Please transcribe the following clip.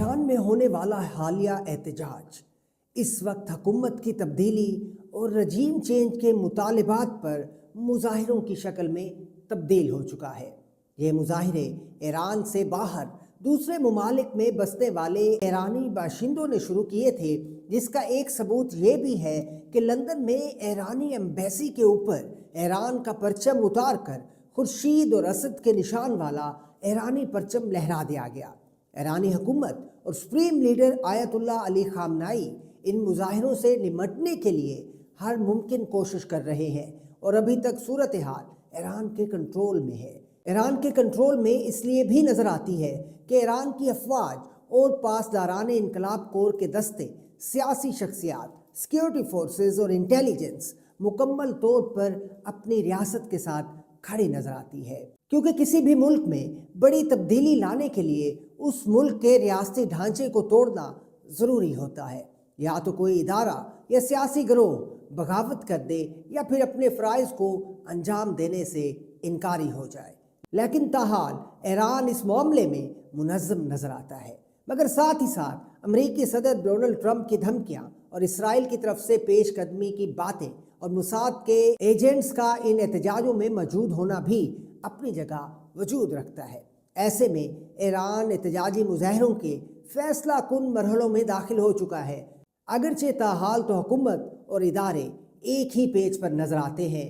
ایران میں ہونے والا حالیہ احتجاج اس وقت حکومت کی تبدیلی اور رجیم چینج کے مطالبات پر مظاہروں کی شکل میں تبدیل ہو چکا ہے۔ یہ مظاہرے ایران سے باہر دوسرے ممالک میں بسنے والے ایرانی باشندوں نے شروع کیے تھے، جس کا ایک ثبوت یہ بھی ہے کہ لندن میں ایرانی ایمبیسی کے اوپر ایران کا پرچم اتار کر خورشید اور اسد کے نشان والا ایرانی پرچم لہرا دیا گیا۔ ایرانی حکومت اور سپریم لیڈر آیت اللہ علی خامنائی ان مظاہروں سے نمٹنے کے لیے ہر ممکن کوشش کر رہے ہیں، اور ابھی تک صورتحال ایران کے کنٹرول میں ہے۔ ایران کے کنٹرول میں اس لیے بھی نظر آتی ہے کہ ایران کی افواج اور پاسداران انقلاب کور کے دستے، سیاسی شخصیات، سیکیورٹی فورسز اور انٹیلیجنس مکمل طور پر اپنی ریاست کے ساتھ کھڑی نظر آتی ہے، کیونکہ کسی بھی ملک میں بڑی تبدیلی لانے کے لیے اس ملک کے ریاستی ڈھانچے کو توڑنا ضروری ہوتا ہے۔ یا تو کوئی ادارہ یا سیاسی گروہ بغاوت کر دے یا پھر اپنے فرائض کو انجام دینے سے انکاری ہو جائے، لیکن تاحال ایران اس معاملے میں منظم نظر آتا ہے۔ مگر ساتھ ہی ساتھ امریکی صدر ڈونلڈ ٹرمپ کی دھمکیاں اور اسرائیل کی طرف سے پیش قدمی کی باتیں اور موساد کے ایجنٹس کا ان احتجاجوں میں موجود ہونا بھی اپنی جگہ وجود رکھتا ہے۔ ایسے میں ایران احتجاجی مظاہروں کے فیصلہ کن مرحلوں میں داخل ہو چکا ہے، اگرچہ تاحال تو حکومت اور ادارے ایک ہی پیج پر نظر آتے ہیں۔